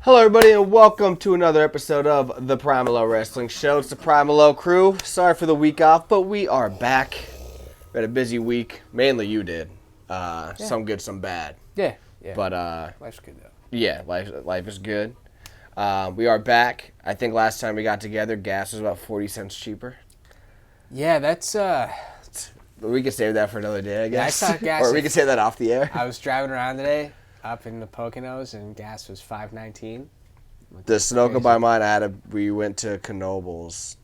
Hello, everybody, and welcome to another episode of the PML Wrestling Show. It's the PML Crew. Sorry for the week off, but we are back. We had a busy week. Mainly you did. Some good, some bad. Yeah. But Life's good though. yeah, life is good. We are back. I think last time we got together, gas was about 40 cents cheaper. Yeah, that's But we could save that for another day, I guess. I saw gas. Or we could say that off the air. I was driving around today up in the Poconos and gas was $5.19. The Sunoco by mine, we went to Knoebels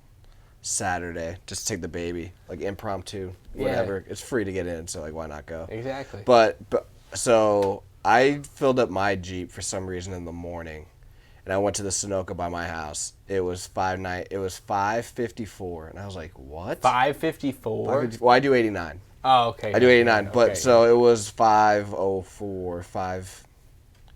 Saturday just to take the baby, like impromptu, whatever. Yeah. It's free to get in, so like why not go? Exactly. But so I filled up my Jeep for some reason in the morning, and I went to the Sunoco by my house. It was $5.54, and I was like, what? $5.54. Well, I do 89. Oh, okay. I do 89, but so it was $5.04.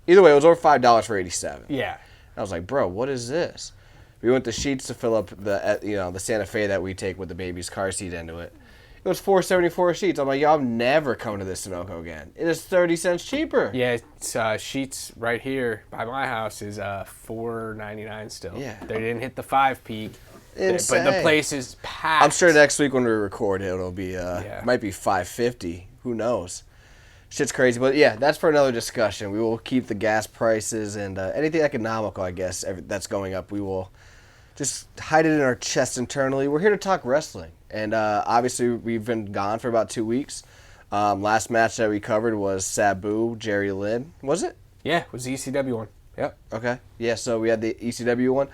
Either way, it was over $5 for 87. Yeah. I was like, bro, what is this? We went to Sheetz to fill up the Santa Fe that we take with the baby's car seat into it. It was $4.74 a Sheetz. I'm like, yo, I'm never coming to this Sunoco again. It is 30 cents cheaper. Yeah, it's Sheetz right here by my house is $4.99 still. Yeah. They didn't hit the 5 peak. Insane. But the place is packed. I'm sure next week when we record, it'll be might be $5.50. Who knows? Shit's crazy, but yeah, that's for another discussion. We will keep the gas prices and anything economical, I guess, that's going up. We will just hide it in our chest internally. We're here to talk wrestling, and obviously we've been gone for about 2 weeks. Last match that we covered was Sabu, Jerry Lynn. Was it? Yeah, it was the ECW one. Yep. Okay. Yeah, so we had the ECW one.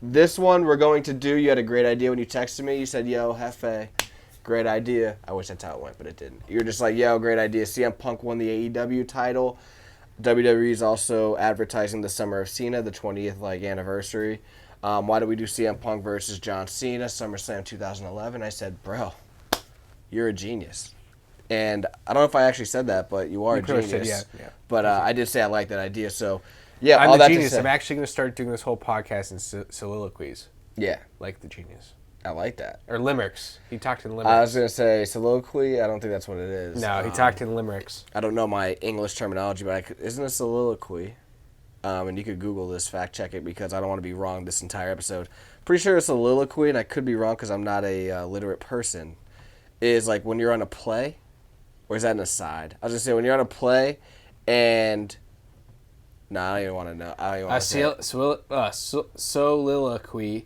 This one we're going to do. You had a great idea when you texted me. You said, yo, Hefe. Great idea. I wish that's how it went, but it didn't. You're just like, yo, great idea. CM Punk won the AEW title. WWE is also advertising the Summer of Cena, the 20th anniversary. Why do we do CM Punk versus John Cena, SummerSlam 2011? I said, bro, you're a genius. And I don't know if I actually said that, but you are a genius. Said, yeah. But I did say I like that idea. So, yeah, I'm all the that genius. To say, I'm actually going to start doing this whole podcast in soliloquies. Yeah. Like the genius. I like that. Or limericks. He talked in limericks. I was going to say soliloquy. I don't think that's what it is. No, he talked in limericks. I don't know my English terminology, but isn't it soliloquy? And you could Google this, fact check it, because I don't want to be wrong this entire episode. Pretty sure it's soliloquy, and I could be wrong because I'm not a literate person. Is like when you're on a play, or is that an aside? I was going to say when you're on a play, and no, I don't even want to know. I don't even want to say soliloquy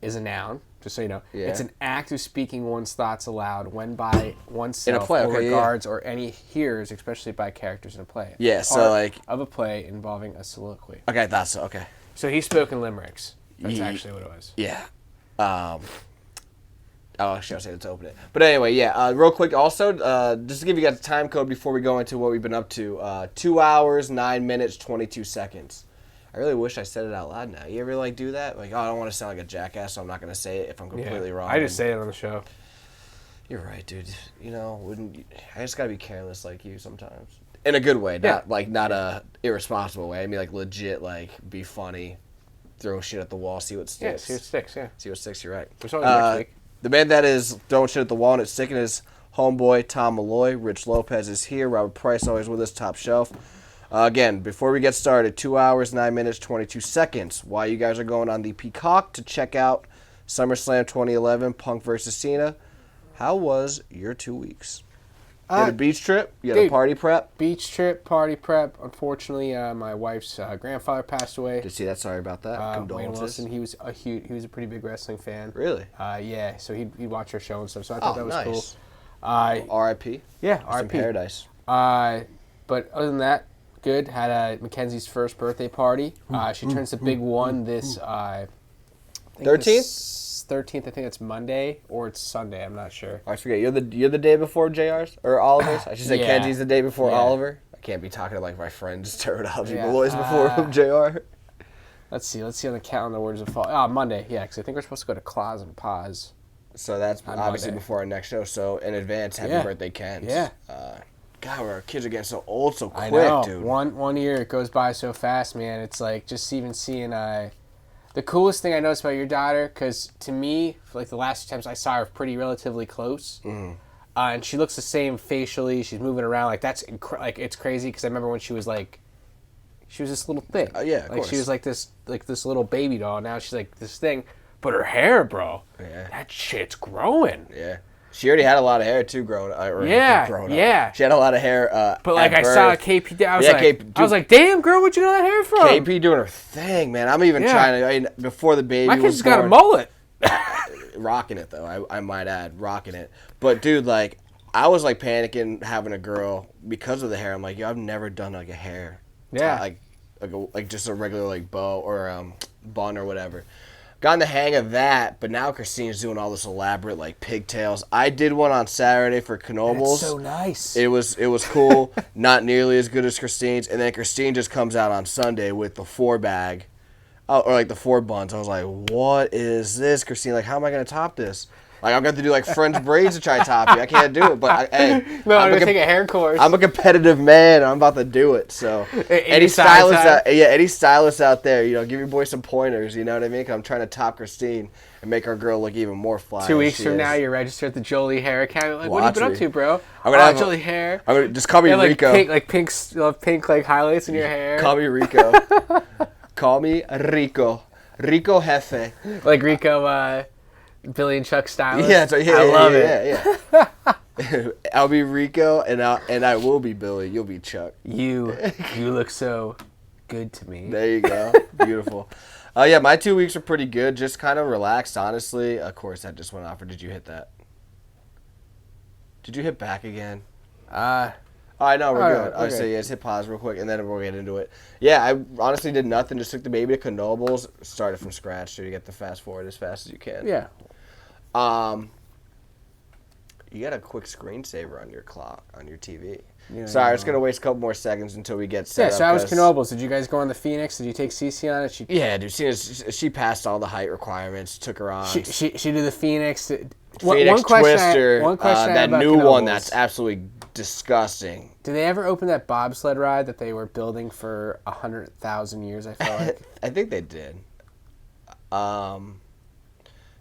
is a noun. Just so you know, it's an act of speaking one's thoughts aloud when by oneself in a play, or regards or any hearers, especially by characters in a play. Yeah, so like of a play involving a soliloquy. Okay, that's so. Okay. So he spoke in limericks. That's actually what it was. Yeah. Actually, I'll say it to open it. But anyway, yeah. Real quick, also, just to give you guys a time code before we go into what we've been up to. 2 hours, 9 minutes, 22 seconds. I really wish I said it out loud now. You ever do that? Like, I don't want to sound like a jackass, so I'm not going to say it if I'm completely wrong. I just say it on the show. You're right, dude. I just got to be careless like you sometimes. In a good way, not a irresponsible way. I mean, legit, be funny, throw shit at the wall, see what sticks. Yeah, see what sticks, yeah. See what sticks, you're right. There's always next week. The man that is throwing shit at the wall and it's sticking is homeboy Tom Malloy. Rich Lopez is here. Robert Price always with us, top shelf. Again, before we get started, 2 hours, 9 minutes, 22 seconds. While you guys are going on the Peacock to check out SummerSlam 2011, Punk versus Cena, how was your 2 weeks? You had a beach trip? You had a party prep? Beach trip, party prep. Unfortunately, my wife's grandfather passed away. Did you see that? Sorry about that. Condolences. Wilson, he was a pretty big wrestling fan. Really? Yeah, so he'd watch our show and stuff, so I thought that was cool. R.I.P.? Yeah, R.I.P. in paradise. But other than that, good. Had Mackenzie's first birthday party. She turns the big one this 13th? 13th. I think it's Monday or it's Sunday. I'm not sure. I forget. You're the day before JR's or Oliver's. I should say Kenzie's the day before Oliver. I can't be talking to my friend's terminology boys before JR. Let's see on the calendar where does it fall? Oh, Monday. Yeah, because I think we're supposed to go to Claus and Paz. So that's obviously Monday. Before our next show. So in advance, happy birthday, Kenz. Yeah. God, our kids are getting so old so quick, I know. Dude. One year it goes by so fast, man. It's just even seeing the coolest thing I noticed about your daughter, because to me, the last times I saw her pretty relatively close, and she looks the same facially. She's moving around it's crazy because I remember when she was she was this little thing. Yeah, of like course. she was like this little baby doll. Now she's like this thing. But her hair, bro, that shit's growing. Yeah. She already had a lot of hair too growing up. Yeah. She had a lot of hair. But like at I birth. saw KP, I was like, damn girl, where'd you get that hair from? KP doing her thing, man. I'm even trying to. I mean, before the baby, my was kid's born, got a mullet. rocking it though. I might add, rocking it. But dude, like, I was like panicking having a girl because of the hair. I'm like, yo, I've never done like a hair. Yeah. Like just a regular like bow or bun or whatever. Gotten the hang of that, but now Christine's doing all this elaborate like pigtails. I did one on Saturday for Knobles. That's so nice. It was cool. Not nearly as good as Christine's. And then Christine just comes out on Sunday with the 4-bag. Oh, or like the 4 buns. I was like, what is this, Christine? Like, how am I going to top this? Like, I'm going to have to do like French braids to try to top you. I can't do it. But hey, no, I'm going to take a hair course. I'm a competitive man. I'm about to do it. So any stylists out there, you know, give your boy some pointers. You know what I mean? 'Cause I'm trying to top Christine and make our girl look even more fly. 2 weeks from now, you're registered at the Jolie Hair Academy. Like, what have you been up to, bro? I'm gonna have Jolie Hair. I'm gonna just call me Rico. Pink like highlights in your hair. Call me Rico. Call me Rico. Rico Jefe. Like Rico, Billy and Chuck stylist. Yeah, I love it. Yeah. I'll be Rico, and I will be Billy. You'll be Chuck. You look so good to me. There you go. Beautiful. Yeah, my 2 weeks were pretty good. Just kind of relaxed, honestly. Of course, that just went off. Or did you hit that? Did you hit back again? I know, we're good. Okay. So yeah, just hit pause real quick, and then we'll get into it. Yeah, I honestly did nothing. Just took the baby to Knobles, started from scratch, so you get the fast forward as fast as you can. Yeah. You got a quick screensaver on your clock, on your TV. Yeah, Sorry, I'm just going to waste a couple more seconds until we get set up. Yeah, so I was Knobles. Did you guys go on the Phoenix? Did you take Cece on it? Yeah, dude. She passed all the height requirements, took her on. She did the Phoenix. Phoenix Twister, one question that new Knobles. one that's absolutely disgusting. Did they ever open that bobsled ride that they were building for 100,000 years, I felt like? I think they did.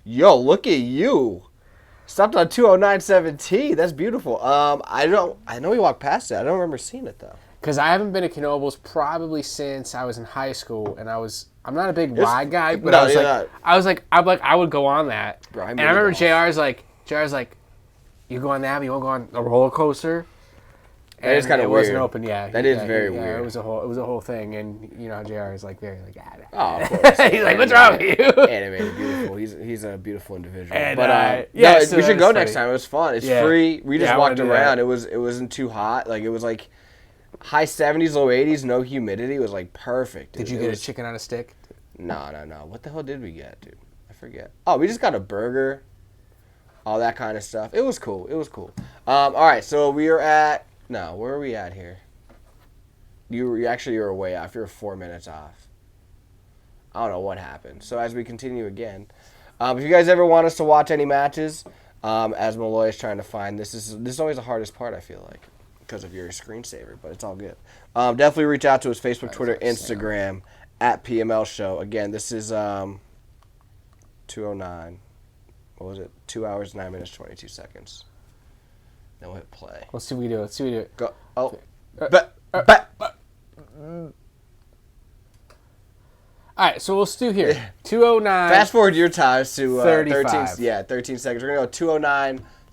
Yo, look at you. Stopped on 209.17. That's beautiful. I know we walked past it. I don't remember seeing it though. Because I haven't been to Knobles probably since I was in high school, and I'm not a big ride guy, but I would go on that. Bro, and I remember JR's like, you go on that, you won't go on a roller coaster. That is kind of weird. It wasn't open, yeah. That is very weird. It was a whole thing, and you know JR is like very like. Oh, of course. He's like, what's wrong with you? Animated, beautiful. He's a beautiful individual. And, but so we should go next time. It was fun. It's free. We just walked around. It wasn't too hot. Like it was like high 70s, low 80s, no humidity. It was like perfect. Did you get a chicken on a stick? No. What the hell did we get, dude? I forget. Oh, we just got a burger. All that kind of stuff. It was cool. All right, so we are at. No, where are we at here? You were way off. You're 4 minutes off. I don't know what happened. So as we continue again, if you guys ever want us to watch any matches, as Malloy is trying to find, this is always the hardest part, I feel like, because of your screensaver, but it's all good. Definitely reach out to us, Facebook, Twitter, Instagram, at PML Show. Again, this is 2:09. What was it? 2 hours, 9 minutes, 22 seconds. Then we'll hit play. Let's see what we do. Go. Oh. All right, so we'll do here. 2:09. Fast forward your times to 35. 13 seconds. We're going to go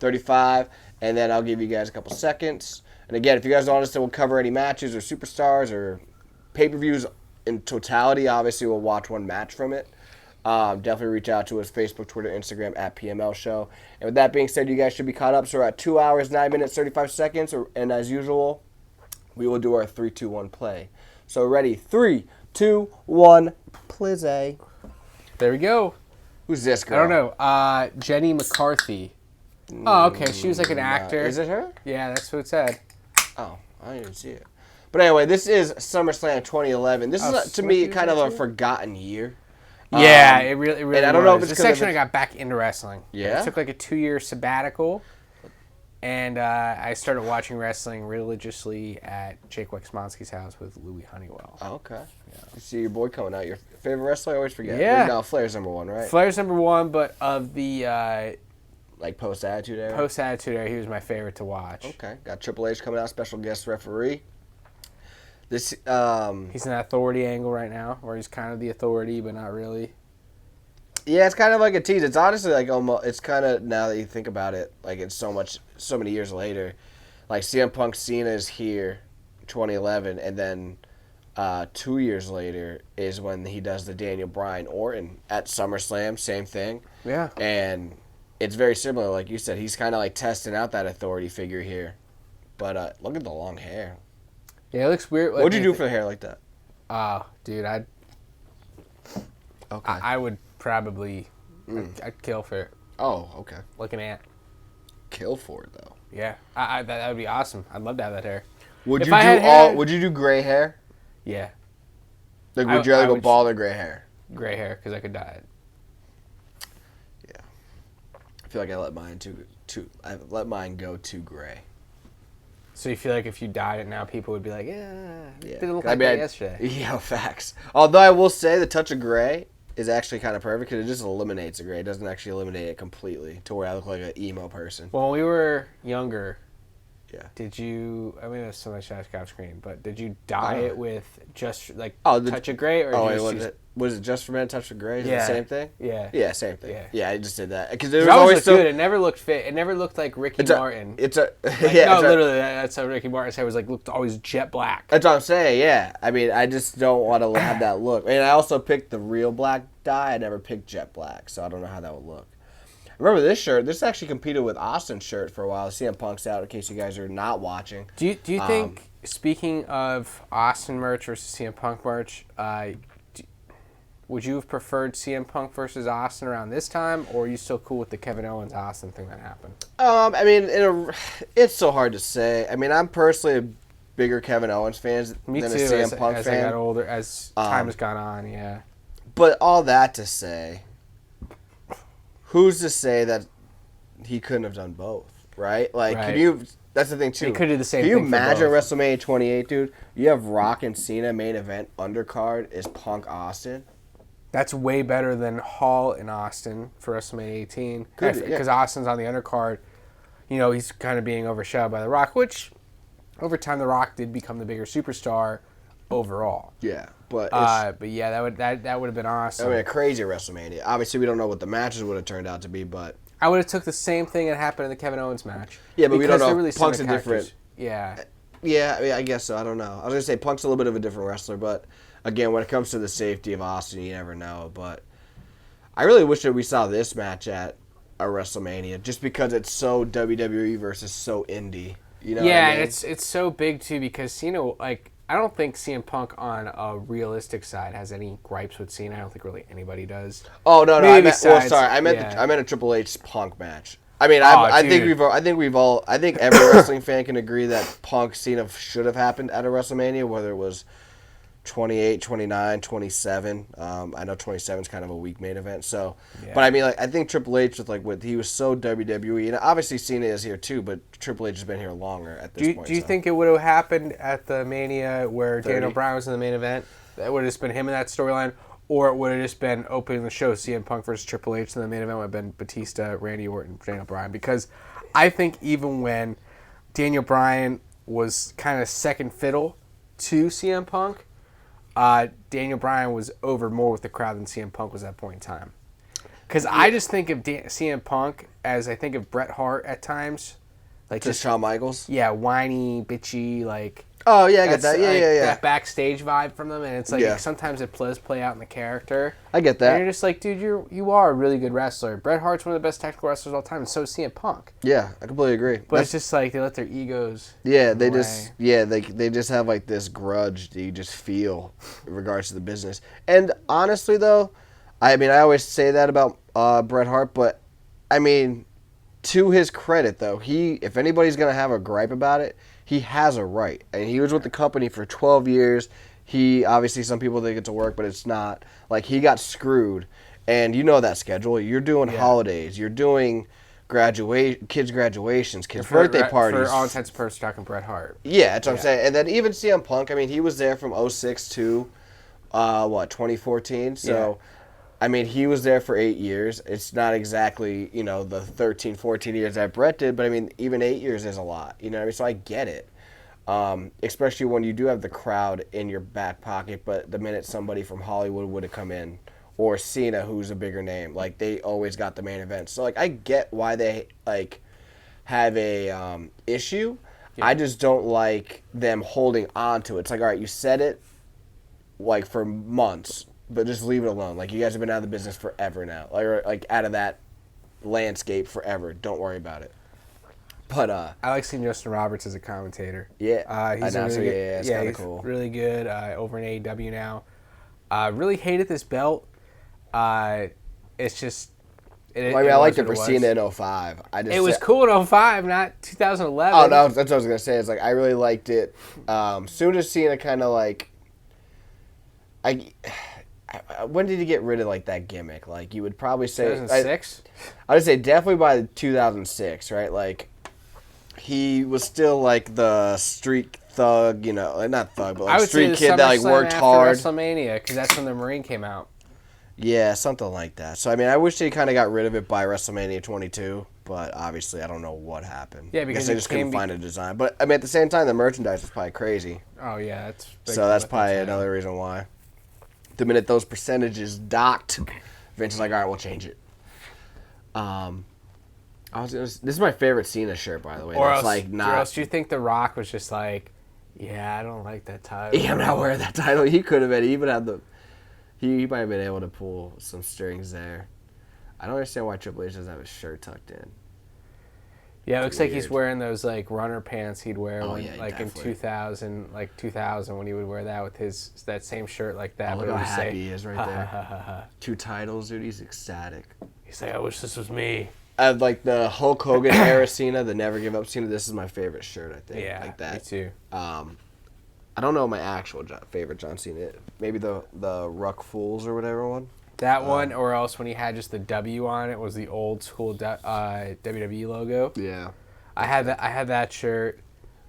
2:09:35, and then I'll give you guys a couple seconds. And again, if you guys want us to cover any matches or superstars or pay-per-views in totality, obviously we'll watch one match from it. Definitely reach out to us, Facebook, Twitter, Instagram, at PML Show. And with that being said, you guys should be caught up. So we're at 2 hours, 9 minutes, 35 seconds. And as usual, we will do our 3, 2, 1 play. So ready? 3, 2, 1, please. There we go. Who's this girl? I don't know. Jenny McCarthy. Oh, okay. She was like an actor. Is it her? Yeah, that's what it said. Oh, I didn't even see it. But anyway, this is SummerSlam 2011. This is, to me, kind of a forgotten year. Yeah, it really and I don't know if it's this section I got back into wrestling. Yeah? I took like a 2-year sabbatical, and I started watching wrestling religiously at Jake Wexmonsky's house with Louis Honeywell. Oh, okay. Yeah. You see your boy coming out. Your favorite wrestler? I always forget. Yeah. No, Flair's number 1, right? Flair's number 1, but of the... like post-Attitude Era? Post-Attitude Era, he was my favorite to watch. Okay. Got Triple H coming out, special guest referee. This He's in that authority angle right now, where he's kind of the authority, but not really. Yeah, it's kind of like a tease. It's honestly like almost. It's kind of, now that you think about it, like it's so many years later. Like CM Punk Cena is here, 2011, and then 2 years later is when he does the Daniel Bryan Orton at SummerSlam. Same thing. Yeah. And it's very similar, like you said. He's kind of like testing out that authority figure here. But look at the long hair. Yeah, it looks weird. What'd you do for the hair like that? Oh, dude, I would probably, I'd kill for it. Oh, okay. Like an ant. Kill for it though. Yeah, that would be awesome. I'd love to have that hair. Would If you I had hair- Would you do gray hair? Yeah, Like, would you rather go bald or gray hair? gray hair, because I could dye it. Yeah. I feel like I let mine go too gray. So you feel like if you dyed it now, people would be like, yeah. Didn't look I like mean, that yesterday. Yeah, facts. Although I will say the touch of gray is actually kind of perfect because it just eliminates the gray. It doesn't actually eliminate it completely to where I look like an emo person. When we were younger, Yeah. did you, I mean, it was so much off screen, but did you dye it with just like the touch of gray? Or did you just was it just for men touch of gray? Is it Yeah. the same thing? Yeah. Yeah, same thing. Yeah. Yeah, I just did that because It there was always always looked so. good. It never looked fit. It never looked like Ricky Martin. It's a Like, yeah. no, literally, that's how Ricky Martin's hair was like. Looked always jet black. That's what I'm saying. Yeah, I mean, I just don't want to have that look. And I also picked the real black dye. I never picked jet black, so I don't know how that would look. Remember this shirt? This actually competed with Austin's shirt for a while. CM Punk's out, in case you guys are not watching. Do you think, speaking of Austin merch versus CM Punk merch, would you have preferred CM Punk versus Austin around this time, or are you still cool with the Kevin Owens Austin thing that happened? I mean, it's so hard to say. I mean, I'm personally a bigger Kevin Owens fan than a CM Punk as fan. I got older, as time has gone on, yeah. But all that to say, who's to say that he couldn't have done both, right? Like, Right. can you? That's the thing too. He could do the same Can you thing for imagine both. WrestleMania 28, dude? You have Rock and Cena main event undercard is Punk Austin. That's way better than Hall and Austin for WrestleMania 18. Could be, Because yeah. Austin's on the undercard. You know, he's kind of being overshadowed by The Rock, which over time The Rock did become the bigger superstar overall. Yeah, but But yeah, that would have been awesome. I mean, a crazy WrestleMania. Obviously, we don't know what the matches would have turned out to be, but I would have took the same thing that happened in the Kevin Owens match. Yeah, but we don't Because know. they're really Punk's similar a different- characters. Yeah. yeah, I mean, I guess so. I don't know. I was gonna say Punk's a little bit of a different wrestler, but again, when it comes to the safety of Austin, you never know. But I really wish that we saw this match at a WrestleMania, just because it's so WWE versus so indie. You know? Yeah, what I mean? it's so big too because Cena, like, I don't think CM Punk on a realistic side has any gripes with Cena. I don't think really anybody does. Oh no, Maybe I meant. Well, besides- sorry, I meant yeah. I meant a Triple H Punk match. I mean, Oh, I think dude. I think every wrestling fan can agree that Punk Cena should have happened at a WrestleMania, whether it was 28, 29, 27. I know 27 is kind of a weak main event. So, Yeah. but I mean, like, I think Triple H with he was so WWE, and obviously Cena is here too, but Triple H has been here longer at this point. Do you so. think it would have happened at the Mania where 30. Daniel Bryan was in the main event? That would have just been him in that storyline, or it would have just been opening the show CM Punk versus Triple H, and the main event would have been Batista, Randy Orton, Daniel Bryan? Because I think even when Daniel Bryan was kind of second fiddle to CM Punk, Daniel Bryan was over more with the crowd than CM Punk was at that point in time. Because I just think of CM Punk as I think of Bret Hart at times. Like Just Shawn Michaels? Yeah, whiny, bitchy, like... Oh, yeah, I get that's, that. Yeah, like, yeah. That backstage vibe from them, and it's like Yeah. sometimes it does play out in the character. I get And that. you're just like, dude, you are a really good wrestler. Bret Hart's one of the best technical wrestlers of all time, and so is CM Punk. Yeah, I completely agree. But it's just like they let their egos... Yeah, they away. just they just have like this grudge that you just feel in regards to the business. And honestly, though, I mean, I always say that about Bret Hart, but I mean, to his credit, though, if anybody's gonna have a gripe about it, he has a right. And he was with the company for 12 years. He obviously, some people think it's a work, but it's not. Like, he got screwed, and you know that schedule. You're doing holidays. You're doing kids' graduations, kids' birthday parties. For all intents and purposes, talking Bret Hart. Yeah, that's what I'm saying. And then even CM Punk, I mean, he was there from 06 to, 2014. So, I mean, he was there for 8 years. It's not exactly, the 13, 14 years that Bret did, but I mean, even 8 years is a lot. You know what I mean? So I get it. especially when you do have the crowd in your back pocket, but the minute somebody from Hollywood would have come in, or Cena, who's a bigger name, like, they always got the main event. So, like, I get why they, like, have a issue. Yeah. I just don't like them holding on to it. It's like, all right, you said it, like, for months, but just leave it alone. Like, you guys have been out of the business forever now. Like out of that landscape forever. Don't worry about it. But I like seeing Justin Roberts as a commentator. Yeah, he's really good. Yeah, he's cool. Really good over in AEW now. Really hated this belt. It's just. I liked it for Cena in 2005. It was cool in 2005, not 2011. Oh no, that's what I was gonna say. It's like I really liked it. Soon as Cena kind of like. When did he get rid of like that gimmick? Like you would probably say 2006. I would say definitely by 2006, right? Like he was still like the street thug, you know, like not thug, but like street kid that like worked hard. WrestleMania, because that's when the Marine came out. Yeah, something like that. So I mean, I wish they kind of got rid of it by WrestleMania 22, but obviously I don't know what happened. Yeah, because they just couldn't find a design. But I mean, at the same time, the merchandise was probably crazy. Oh yeah, that's big. So that's probably another reason why. The minute those percentages docked, Vince was like, all right, we'll change it. This is my favorite Cena shirt, by the way. Or else do you think The Rock was just like, yeah, I don't like that title. Yeah, I'm not wearing that title. He could have been. He even had the. He might have been able to pull some strings there. I don't understand why Triple H doesn't have his shirt tucked in. Yeah, it looks like he's wearing those like runner pants he'd wear in 2000 when he would wear that with that same shirt like that. Look how happy he is right there. 2 titles, dude. He's ecstatic. He's like, I wish this was me. Like the Hulk Hogan era Cena, the Never Give Up Cena. This is my favorite shirt, I think. Yeah, like that. Me too. I don't know my actual favorite John Cena. Maybe the Ruck Fools or whatever one. That one, or else when he had just the W on it, was the old school WWE logo. Yeah, I had that shirt.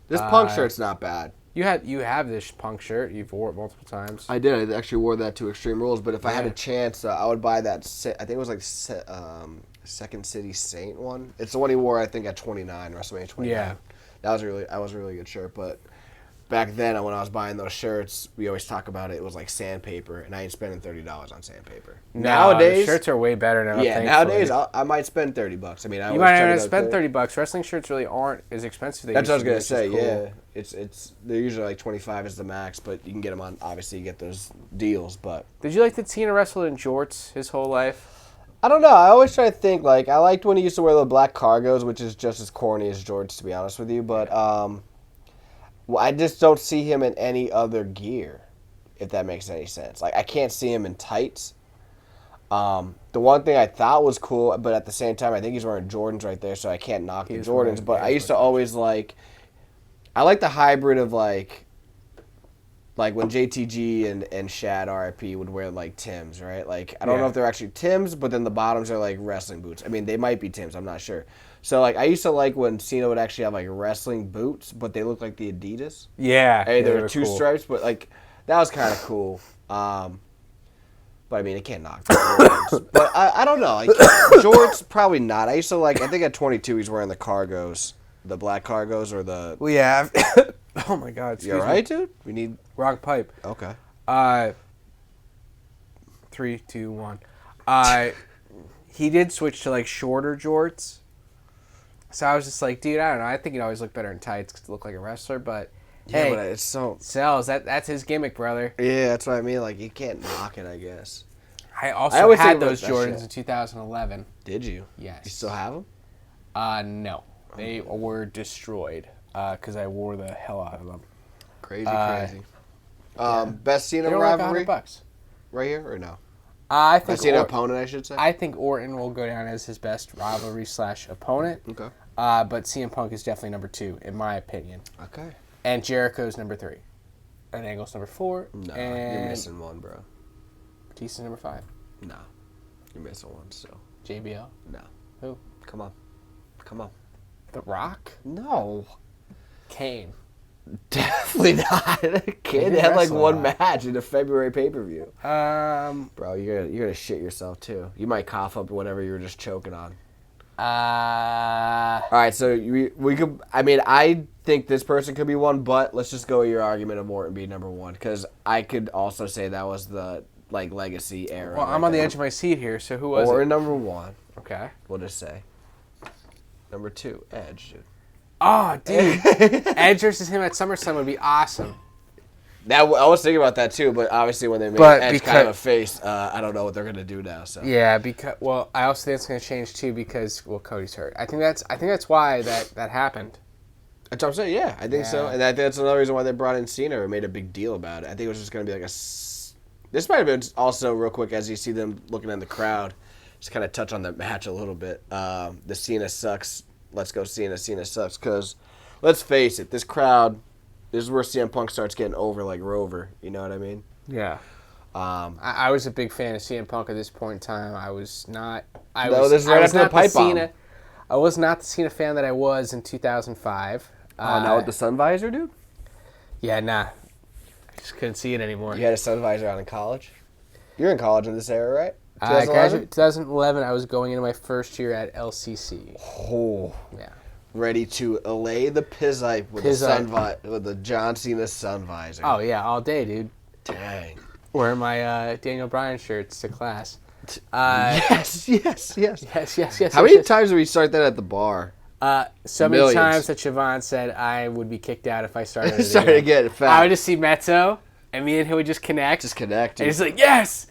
This Punk shirt's not bad. You have this Punk shirt. You've wore it multiple times. I did. I actually wore that to Extreme Rules. But if I had a chance, I would buy that. I think it was like Second City Saint one. It's the one he wore. I think at 29 WrestleMania 29. Yeah, that was a really good shirt. But back then, when I was buying those shirts, we always talk about it. It was like sandpaper, and I ain't spending $30 on sandpaper. Nowadays, shirts are way better now. Yeah, nowadays I might spend $30. I mean, you might not spend $30. Wrestling shirts really aren't as expensive. That's what I was gonna say. Cool. Yeah, it's they're usually like 25 is the max, but you can get them on. Obviously, you get those deals. But did you like that Cena wrestled in jorts his whole life? I don't know. I always try to think like I liked when he used to wear the black cargos, which is just as corny as jorts, to be honest with you. But I just don't see him in any other gear, if that makes any sense. Like, I can't see him in tights. The one thing I thought was cool, but at the same time, I think he's wearing Jordans right there, so I can't knock the Jordans. But I used to always like... I like the hybrid of, like when JTG and Shad RIP would wear, like, Timbs, right? Like, I don't know if they're actually Timbs, but then the bottoms are, like, wrestling boots. I mean, they might be Timbs. I'm not sure. So, like, I used to like when Cena would actually have, like, wrestling boots, but they looked like the Adidas. Yeah. Hey, there were 2 stripes, but, like, that was kind of cool. But, I mean, it can't knock the Jordans. But I don't know. Like, Jorts, probably not. I used to like, I think at 22 he's wearing the cargos. The black cargos or the... Well, yeah. Oh, my God. Excuse me. You all right, dude? We need... Wrong pipe. Okay. 3, 2, 1. He did switch to, like, shorter jorts. So I was just like, dude, I don't know. I think he'd always look better in tights because to look like a wrestler, but yeah, hey, but it's so sells. That's his gimmick, brother. Yeah, that's what I mean. Like, you can't knock it, I guess. I always had those Jordans in 2011. Did you? Yes. You still have them? No. They were destroyed because I wore the hell out of them. Crazy. Best Cena rivalry? Like $100. Right here or no? I think Cena opponent, I should say. I think Orton will go down as his best rivalry / opponent. Okay. But CM Punk is definitely number 2 in my opinion. Okay. And Jericho's number 3. And Angle's number 4. No, and you're missing one, bro. Batista's number 5. No, you're missing one still. JBL. No. Who? Come on. The Rock. No. Kane. Definitely not. Kane had like one match in a February pay-per-view. Bro, you're gonna shit yourself too. You might cough up whatever you were just choking on. All right, so we could. I mean, I think this person could be one, but let's just go with your argument of Morton being number one, because I could also say that was the legacy era. Well, I'm on the edge of my seat here, so who was or it? number one. Okay. We'll just say number two, Edge, dude. Oh, dude. Edge versus him at SummerSlam would be awesome. I was thinking about that too, but obviously when they made Edge kind of a face, I don't know what they're gonna do now. So yeah, I also think it's gonna change too because Cody's hurt. I think that's why that happened. That's what I'm saying. Yeah, I think so, and I think that's another reason why they brought in Cena or made a big deal about it. I think it was just gonna be like This might have been also real quick as you see them looking in the crowd. Just kind of touch on the match a little bit. The Cena sucks. Let's go Cena. Cena sucks because let's face it, this crowd. This is where CM Punk starts getting over like Rover. You know what I mean? Yeah. I was a big fan of CM Punk at this point in time. I was not. This is right after the pipe bomb. I was not the Cena fan that I was in 2005. Now with the sun visor, dude? Yeah, nah. I just couldn't see it anymore. You had a sun visor on in college? You're in college in this era, right? I graduated 2011. I was going into my first year at LCC. Oh. Yeah. Ready to allay the pizzite with the John Cena sun visor. Oh yeah, all day, dude. Dang. Wearing my Daniel Bryan shirts to class. Yes. Yes. How many times did we start that at the bar? So many times that Siobhan said I would be kicked out if I started again. I would just see Mezzo, and me and him would just connect. Dude. And he's like, yes.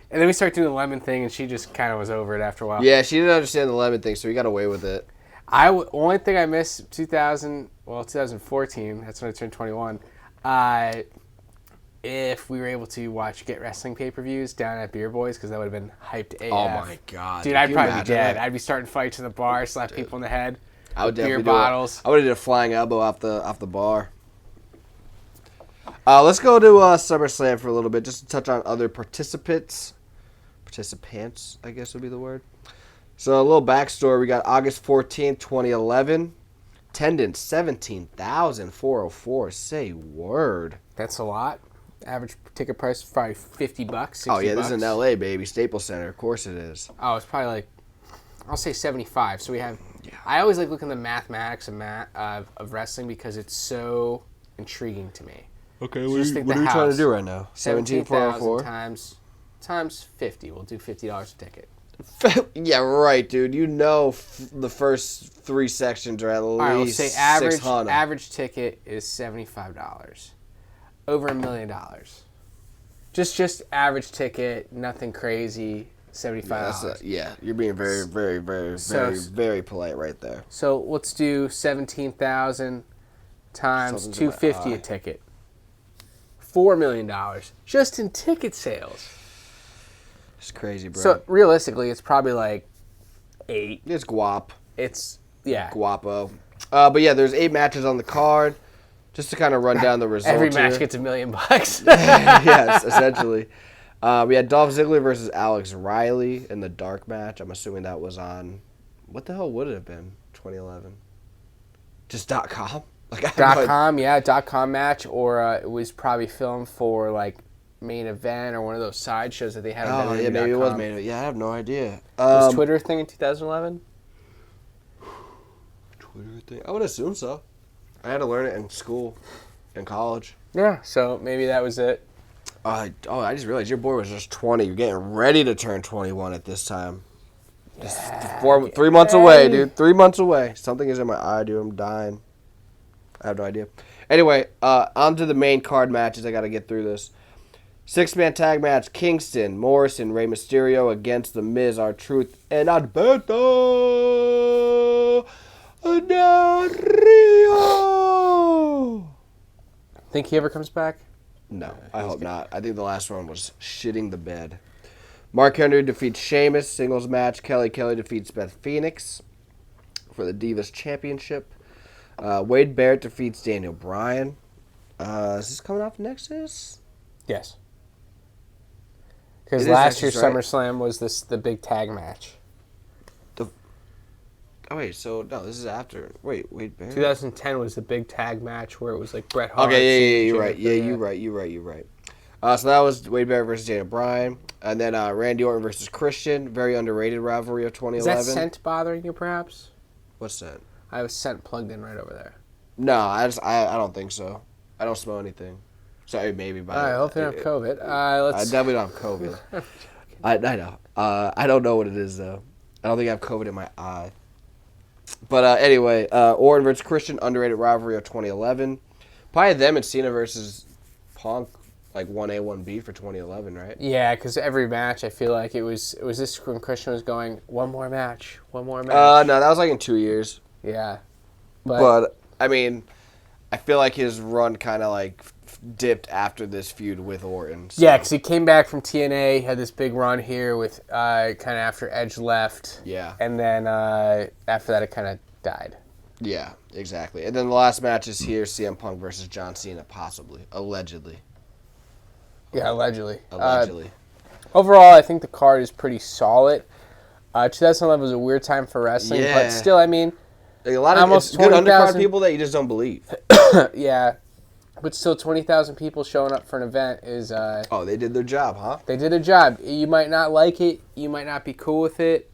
And then we start doing the lemon thing, and she just kind of was over it after a while. Yeah, she didn't understand the lemon thing, so we got away with it. Only thing I missed 2014, that's when I turned 21, if we were able to watch Get Wrestling pay-per-views down at Beer Boys, because that would have been hyped AF. Oh my god. Dude, I'd probably be dead. I'd be starting fights in the bar, slap people in the head. I would definitely beer bottles. I would have did a flying elbow off the bar. Let's go to SummerSlam for a little bit, just to touch on other participants, I guess would be the word. So a little backstory: we got August 14th, 2011. Attendance 17,404. Say word. That's a lot. Average ticket price is probably $50, $60. Oh yeah, this is in LA, baby. Staples Center. Of course it is. Oh, it's probably like, I'll say 75. So we have. Yeah. I always like looking at the mathematics of wrestling because it's so intriguing to me. Okay, what are you trying to do right now? 17,404 times 50. We'll do $50 a ticket. Yeah, right, dude. You know the first three sections are at least we'll say $600. average ticket is $75. Over $1 million. Just average ticket, nothing crazy, $75. Yeah, you're being very, very, very, very, very polite right there. So let's do 17,000 times $250 a ticket. $4 million just in ticket sales. It's crazy, bro. So realistically, it's probably like 8. It's guap. It's guapo. But yeah, there's 8 matches on the card. Just to kind of run down the results. Every match gets $1 million. Yes, essentially. We had Dolph Ziggler versus Alex Riley in the dark match. I'm assuming that was on. What the hell would it have been? 2011. Just .com. .com match, or it was probably filmed for like main event or one of those side shows that they had on WWE. Yeah, maybe it was main event. Yeah, I have no idea. Was Twitter a thing in 2011? Twitter thing? I would assume so. I had to learn it in school, in college. Yeah, so maybe that was it. I just realized your boy was just 20. You're getting ready to turn 21 at this time. Yeah, 3 months away, dude. 3 months away. Something is in my eye, dude. I'm dying. I have no idea. Anyway, on to the main card matches. I got to get through this. 6-man tag match. Kingston, Morrison, Rey Mysterio against The Miz, R-Truth, and Alberto Del Rio. Think he ever comes back? No, I hope not. I think the last one was shitting the bed. Mark Henry defeats Sheamus, singles match. Kelly defeats Beth Phoenix for the Divas Championship. Wade Barrett defeats Daniel Bryan. Is this coming off Nexus? Yes. Because last year's SummerSlam was the big tag match. This is after. Wait, Wade Barrett? 2010 was the big tag match where it was like Bret Hart. Okay, yeah, you're right. Yeah, you're right. So that was Wade Barrett versus Daniel Bryan. And then Randy Orton versus Christian. Very underrated rivalry of 2011. Is that scent bothering you, perhaps? What's scent? I have a scent plugged in right over there. No, I don't think so. I don't smell anything. So maybe. All right, hopefully you don't have COVID. I definitely don't have COVID. I know. I don't know what it is, though. I don't think I have COVID in my eye. But anyway, Orton versus Christian, underrated rivalry of 2011. Probably them and Cena versus Punk, like 1A, 1B for 2011, right? Yeah, because every match, I feel like it was this when Christian was going, one more match. No, that was like in 2 years. Yeah. But I mean, I feel like his run kind of like dipped after this feud with Orton. So. Yeah, because he came back from TNA, had this big run here with kind of after Edge left. Yeah. And then after that, it kind of died. Yeah, exactly. And then the last match is here, CM Punk versus John Cena, possibly. Allegedly. Yeah, allegedly. Overall, I think the card is pretty solid. 2011 was a weird time for wrestling, but still, I mean, like a lot of almost good undercard people that you just don't believe. Yeah, but still 20,000 people showing up for an event is... oh, they did their job, huh? They did their job. You might not like it. You might not be cool with it.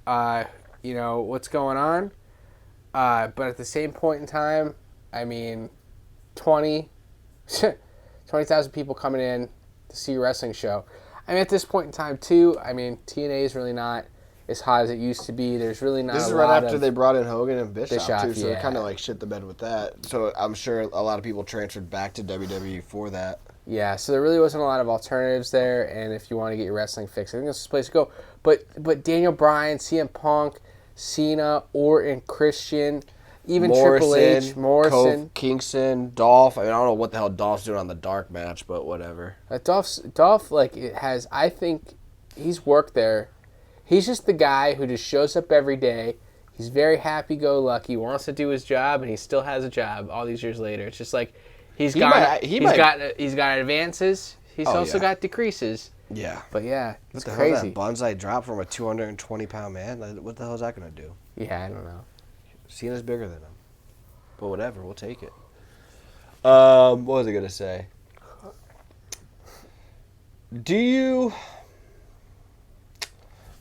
You know, what's going on. But at the same point in time, I mean, 20,000 people coming in to see a wrestling show. I mean, at this point in time, too, I mean, TNA is really not as hot as it used to be. There's really not. This is right after they brought in Hogan and Bischoff too, so they kind of like shit the bed with that. So I'm sure a lot of people transferred back to WWE for that. Yeah, so there really wasn't a lot of alternatives there, and if you want to get your wrestling fix, I think this is the place to go. But Daniel Bryan, CM Punk, Cena, Orton, Christian, even Triple H, Morrison, Kingston, Dolph. I mean, I don't know what the hell Dolph's doing on the dark match, but whatever. Dolph, like, it has. I think he's worked there. He's just the guy who just shows up every day. He's very happy-go-lucky, wants to do his job, and he still has a job all these years later. It's just like he's got advances. He's also got decreases. Yeah. But yeah, it's what the crazy. Hell is that Banzai drop from a 220-pound man? Like, what the hell is that gonna do? Yeah, I don't know. Cena's bigger than him. But whatever, we'll take it. What was I gonna say?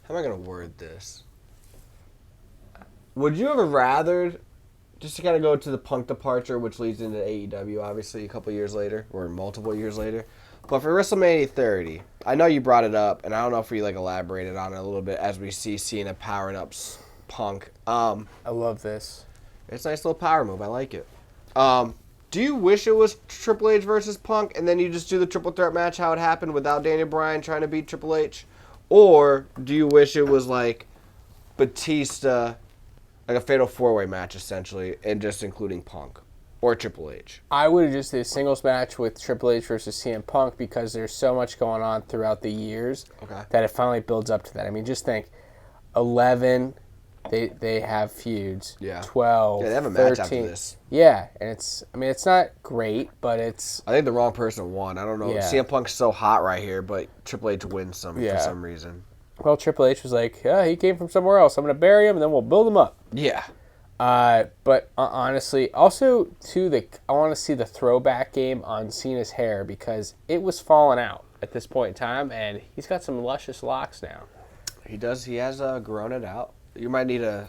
How am I going to word this? Would you ever rather, just to kind of go to the Punk departure, which leads into AEW, obviously, a couple years later, or multiple years later, but for WrestleMania 30, I know you brought it up, and I don't know if we elaborated on it a little bit as we see Cena powering up Punk. I love this. It's a nice little power move. I like it. Do you wish it was Triple H versus Punk, and then you just do the triple threat match how it happened without Daniel Bryan trying to beat Triple H? Or do you wish it was like Batista, like a fatal four-way match essentially, and just including Punk or Triple H? I would have just did a singles match with Triple H versus CM Punk because there's so much going on throughout the years that it finally builds up to that. I mean, just think, 11, they have feuds. Yeah. 12, yeah, they have a 13. match after this. Yeah, and it's not great, but it's... I think the wrong person won. I don't know. Yeah. CM Punk's so hot right here, but Triple H wins for some reason. Well, Triple H was like, yeah, he came from somewhere else. I'm going to bury him, and then we'll build him up. Yeah. But honestly, also, too, I want to see the throwback game on Cena's hair because it was falling out at this point in time, and he's got some luscious locks now. He does. He has grown it out. You might need a...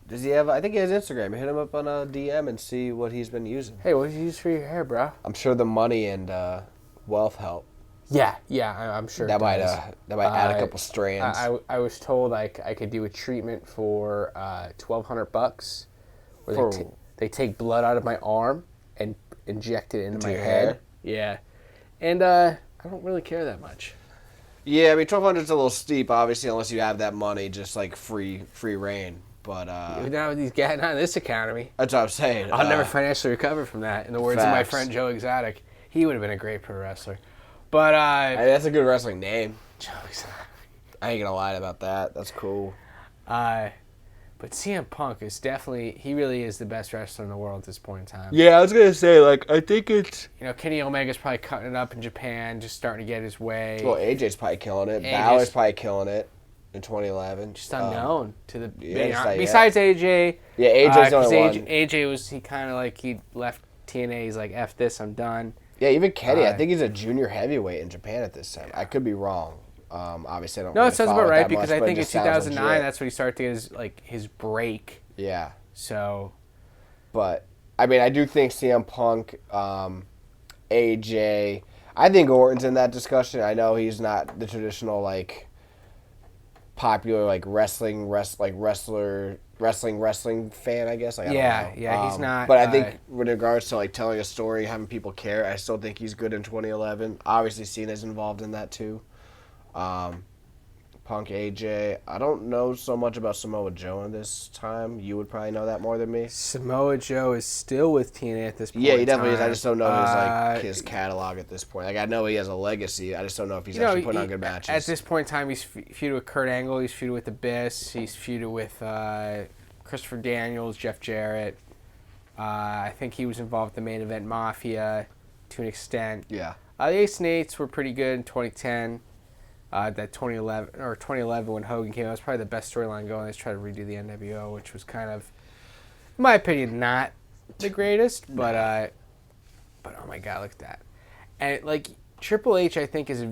Does he have... I think he has Instagram. Hit him up on a DM and see what he's been using. Hey, what did you use for your hair, bro? I'm sure the money and wealth help. Yeah, I'm sure that might add a couple strands. I was told I could do a treatment for $1,200 where they take blood out of my arm and inject it into my head. Hair? Yeah. And I don't really care that much. Yeah, I mean, $1,200 is a little steep, obviously, unless you have that money, just like free reign. But not with these guys, not in this economy. That's what I'm saying. I'll never financially recover from that. In the words of my friend Joe Exotic, he would have been a great pro wrestler. But that's a good wrestling name. Joe Exotic. I ain't gonna lie about that. That's cool. But CM Punk is definitely, he really is the best wrestler in the world at this point in time. Yeah, I was going to say, I think it's... Kenny Omega's probably cutting it up in Japan, just starting to get his way. Well, AJ's probably killing it. Balor's probably killing it in 2011. Just unknown to the... besides AJ. Yeah, AJ's the only one. AJ was, he kind of he left TNA, he's like, F this, I'm done. Yeah, even Kenny. I think he's a junior heavyweight in Japan at this time. I could be wrong. Obviously, I don't. No, really it sounds follow about it right that because much, I think in it sounds 2009 legit. that's when he started to get his break. Yeah. So, But I mean, I do think CM Punk, AJ. I think Orton's in that discussion. I know he's not the traditional like popular like wrestling fan. I guess. Like, I don't know. yeah, he's not. But I think with regards to like telling a story, having people care, I still think he's good in 2011. Obviously, Cena's involved in that too. Punk, AJ. I don't know so much about Samoa Joe in this time. You would probably know that more than me. Samoa Joe is still with TNA at this point. Yeah, he definitely is. I just don't know his catalog at this point. Like, I know he has a legacy. I just don't know if he's actually putting on good matches. At this point in time, he's feuded with Kurt Angle. He's feuded with Abyss. He's feuded with Christopher Daniels, Jeff Jarrett. I think he was involved with the Main Event Mafia to an extent. Yeah. The Ace and Eights were pretty good in 2010. That 2011 when Hogan came out was probably the best storyline going. They tried to redo the NWO, which was kind of, in my opinion, not the greatest. But oh my god, look at that! And like Triple H, I think is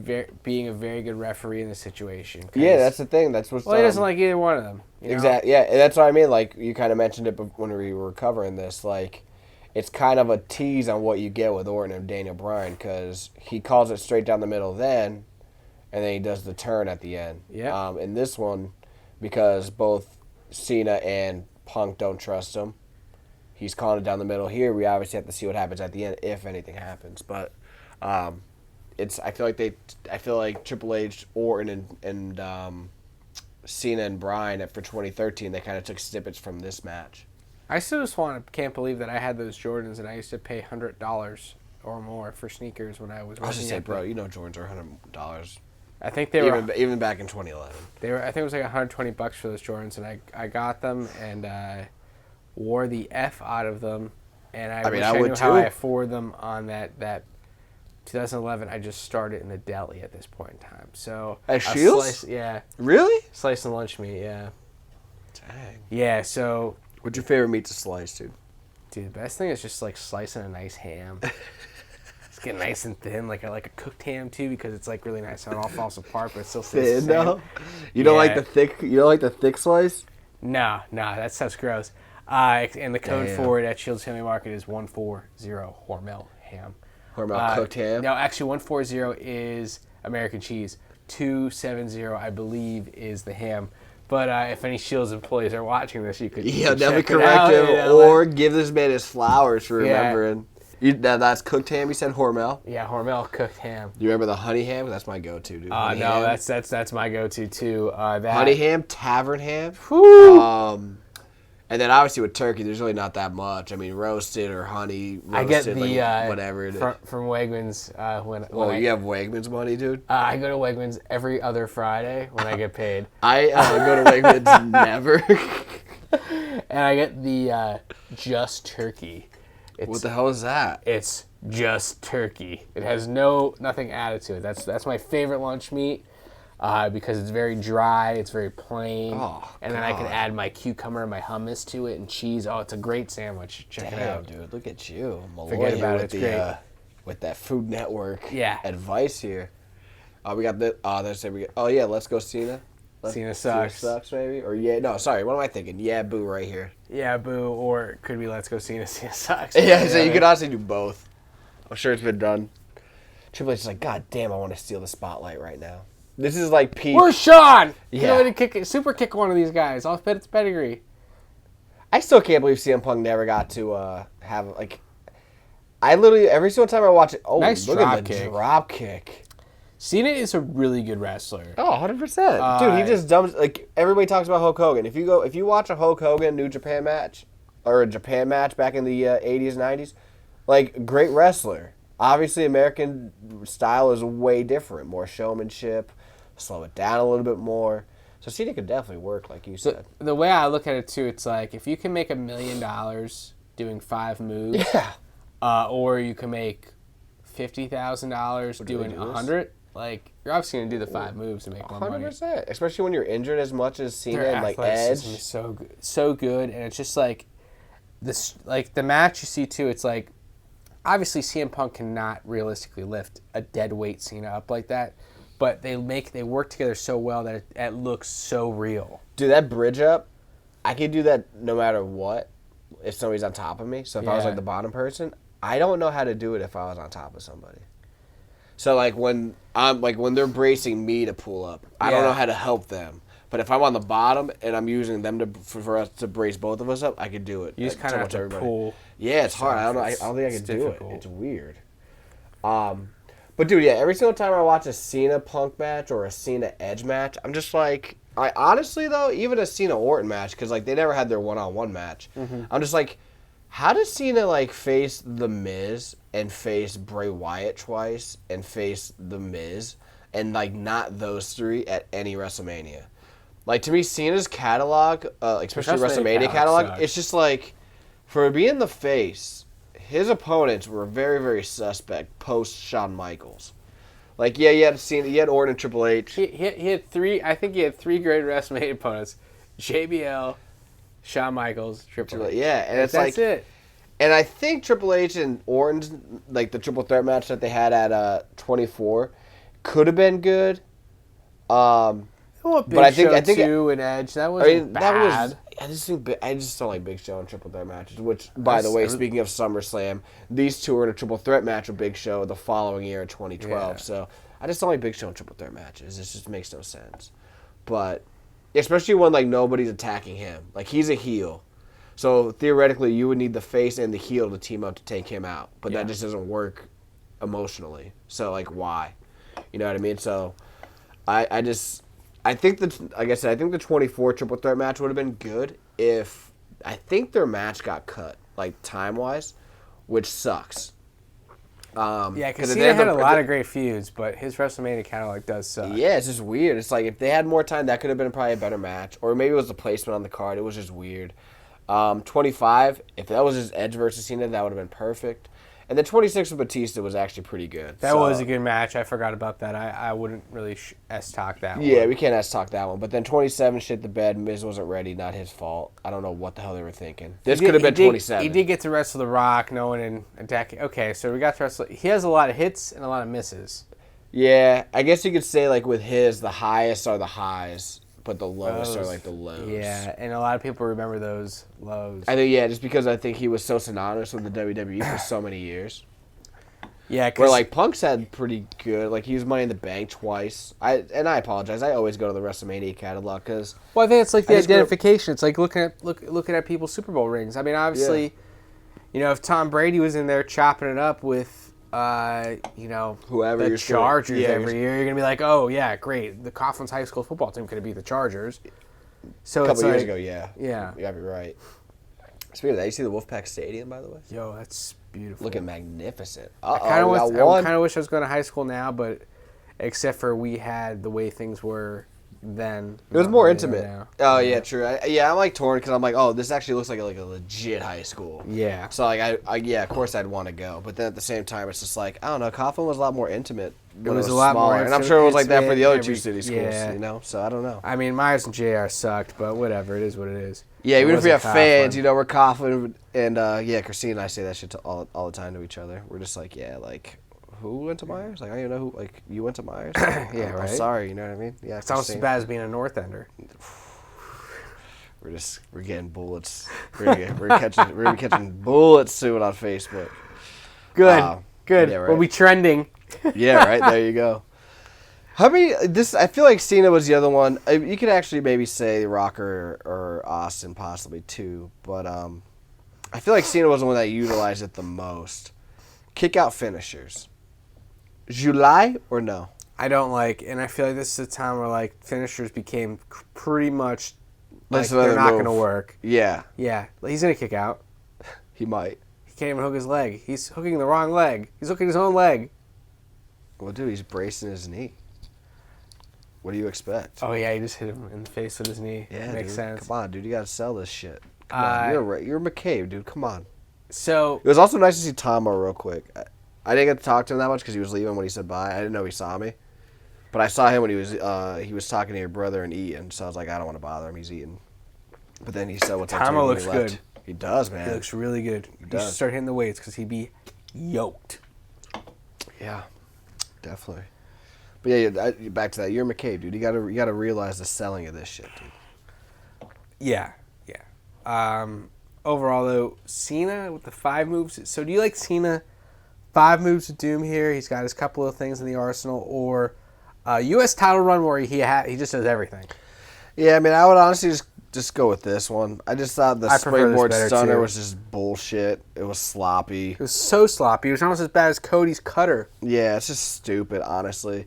being a very good referee in this situation. Yeah, that's the thing. That's what's. Well, he doesn't like either one of them. Exactly. Yeah, and that's what I mean. Like you kind of mentioned it when we were covering this. Like, it's kind of a tease on what you get with Orton and Daniel Bryan because he calls it straight down the middle then. And then he does the turn at the end. Yeah. In this one, because both Cena and Punk don't trust him, he's calling it down the middle. Here, we obviously have to see what happens at the end, if anything happens. But I feel like Triple H, Orton, and Cena and Bryan for 2013, they kind of took snippets from this match. I still just can't believe that I had those Jordans and I used to pay $100 or more for sneakers when I was. I was just say, bro, you know Jordans are $100. I think they were even back in 2011. I think it was like $120 for those Jordans, and I got them and wore the F out of them, and I knew how I afford them on that 2011. I just started in the deli at this point in time. So at Shields, yeah, really slice and lunch meat, yeah. Dang. Yeah. So what's your favorite meat to slice, dude? Dude, the best thing is just like slicing a nice ham. It's getting nice and thin, like I like a cooked ham too, because it's like really nice. So it all falls apart, but it still stays the same. No, you don't like the thick. You don't like the thick slice. No, that sounds gross. And the code for it at Shields Family Market is 140 Hormel ham. Hormel cooked ham. No, actually 140 is American cheese. 270, I believe, is the ham. But if any Shields employees are watching this, you could definitely correct him or give this man his flowers for remembering. That's cooked ham. You said Hormel. Yeah, Hormel cooked ham. You remember the honey ham? That's my go-to, dude. No, that's my go-to too. Honey ham, tavern ham. Whew. And then obviously with turkey, there's really not that much. I mean, roasted or honey roasted, I get the whatever it is. From Wegmans when you have Wegmans money, dude? I go to Wegmans every other Friday when I get paid. I go to Wegmans never. And I get the just turkey. What the hell is that? It's just turkey. It has nothing added to it. That's my favorite lunch meat because it's very dry. It's very plain. And then I can add my cucumber and my hummus to it and cheese. Oh, it's a great sandwich. Check it out, dude. Look at you. Forget about it. It's great. With that Food Network advice here. We got the. Let's go Cena. Cena sucks. Cena sucks, maybe? Or what am I thinking? Yeah, boo right here. Yeah, boo, or it could be let's go Cena. Cena sucks. Yeah, so you could honestly do both. I'm sure it's been done. Triple H is like, God damn, I want to steal the spotlight right now. This is like peak. Where's Sean? Yeah. You know, super kick one of these guys. I'll bet it's pedigree. I still can't believe CM Punk never got to have, like... I literally, every single time I watch it... Oh, nice look at the drop kick. Cena is a really good wrestler. Oh, 100%. Dude, he just dumps... Like, everybody talks about Hulk Hogan. If you watch a Hulk Hogan New Japan match, or a Japan match back in the 80s, 90s, like, great wrestler. Obviously, American style is way different. More showmanship, slow it down a little bit more. So Cena could definitely work, like you said. The way I look at it, too, it's like, if you can make $1 million doing 5 moves... Yeah. Or you can make $50,000 doing 100. Like, you're obviously going to do the 5 moves to make more money. 100%. Especially when you're injured as much as Cena and like Edge. Is so good, and it's just like this. Like the match you see too. It's like obviously CM Punk cannot realistically lift a dead weight Cena up like that, but they work together so well that it looks so real. Dude, that bridge up, I could do that no matter what if somebody's on top of me. So if I was like the bottom person, I don't know how to do it if I was on top of somebody. So like when they're bracing me to pull up, I don't know how to help them. But if I'm on the bottom and I'm using them for us to brace both of us up, I could do it. You just kind of have to pull. Yeah, it's hard. I don't think I can do it. It's weird. But dude, yeah, every single time I watch a Cena Punk match or a Cena Edge match, I'm just like, I honestly though, even a Cena Orton match, because like they never had their one-on-one match. Mm-hmm. I'm just like, how does Cena like face The Miz and face Bray Wyatt twice and face The Miz and like not those three at any WrestleMania? Like to me, Cena's catalog, especially WrestleMania catalog, it's just like, for being the face, his opponents were very, very suspect post Shawn Michaels. Like, yeah, you had Orton and Triple H. He had three. I think he had three great WrestleMania opponents: JBL, Shawn Michaels, Triple H. Yeah, and that's it. And I think Triple H and Orton's, like the triple threat match that they had at 24, could have been good. But I think too and Edge that wasn't bad. I just don't like Big Show and triple threat matches. Which, by the way, speaking of SummerSlam, these two were in a triple threat match with Big Show the following year in 2012. Yeah. So I just don't like Big Show and triple threat matches. It just makes no sense. But especially when like nobody's attacking him, like he's a heel, so theoretically you would need the face and the heel to team up to take him out. But that just doesn't work emotionally. So like why? You know what I mean? So I think like I said, I think the 24 triple threat match would have been good if I think their match got cut, like time wise, which sucks. Because Cena had a lot of great feuds, but his WrestleMania catalog does suck. Yeah, it's just weird. It's like if they had more time, that could have been probably a better match, or maybe it was the placement on the card. It was just weird. 25, if that was just Edge versus Cena, that would have been perfect. And then 26 with Batista was actually pretty good. That was a good match. I forgot about that. I wouldn't really S-talk that one. Yeah, we can't S-talk that one. But then 27 shit the bed. Miz wasn't ready. Not his fault. I don't know what the hell they were thinking. This could have been 27. He did get to wrestle The Rock, no one in a decade. Okay, so we got to wrestle. He has a lot of hits and a lot of misses. Yeah, I guess you could say like with his, the highest are the highs, but the lowest are like the lows. Yeah, and a lot of people remember those lows. I think, just because I think he was so synonymous with the WWE for so many years. Yeah, where like Punk's had pretty good, like he was Money in the Bank twice. I apologize. I always go to the WrestleMania catalog because. Well, I think it's like the identification. It's like looking at people's Super Bowl rings. I mean, obviously, if Tom Brady was in there chopping it up with. Whoever the Chargers every year, you're gonna be like, oh yeah, great. The Coughlin's high school football team could have beat the Chargers. So a couple years ago, yeah, you gotta be right. Speaking of that, you see the Wolfpack Stadium, by the way? Yo, that's beautiful. Looking magnificent. I kind of wish I was going to high school now, but except for we had the way things were then. It was more intimate. Oh, yeah, true. I'm like torn because I'm like, oh, this actually looks like a legit high school. Yeah. So like, of course I'd want to go, but then at the same time, it's just like, I don't know, Coughlin was a lot more intimate. It was a lot smaller, more, and I'm sure it was like that for the other two city schools. So I don't know. I mean, Myers and JR sucked, but whatever, it is what it is. Yeah, even if we have fans, we're Coughlin, and Christine and I say that shit all the time to each other. We're just like, who went to Myers? Like, I don't even know who. Like, you went to Myers? Yeah, right. I'm sorry, you know what I mean? Yeah, it's almost as bad as being a North Ender. We're getting bullets. We're catching bullets soon on Facebook. Good. Yeah, right. We'll be trending. Yeah, right. There you go. How many? I feel like Cena was the other one. You could actually maybe say Rocker or Austin possibly too, but I feel like Cena was the one that utilized it the most. Kick out finishers. July or no? I don't like, and I feel like this is a time where like finishers became pretty much like they're not going to work. Yeah. Yeah. He's going to kick out. He might. He can't even hook his leg. He's hooking the wrong leg. He's hooking his own leg. Well, dude, he's bracing his knee. What do you expect? Oh, yeah, he just hit him in the face with his knee. Yeah, makes dude. sense. Come on, dude, you got to sell this shit. Come on. You're McCabe, dude. Come on. So it was also nice to see Tomo real quick. I didn't get to talk to him that much because he was leaving when he said bye. I didn't know he saw me. But I saw him when he was talking to your brother and eating, so I was like, I don't want to bother him. He's eating. But then he said, "What's up?" Tomo looks good. He does, man. He looks really good. He should start hitting the weights because he'd be yoked. Yeah, definitely. But yeah, back to that. You're McCabe, dude. You gotta realize the selling of this shit, dude. Yeah. Overall, though, Cena with the 5 moves. So do you like Cena 5 moves of doom here? He's got his couple of things in the arsenal, or U.S. title run where he just does everything. Yeah, I mean, I would honestly just go with this one. I just thought the springboard stunner too. was just bullshit. It was sloppy. It was so sloppy. It was almost as bad as Cody's cutter. Yeah, it's just stupid, honestly.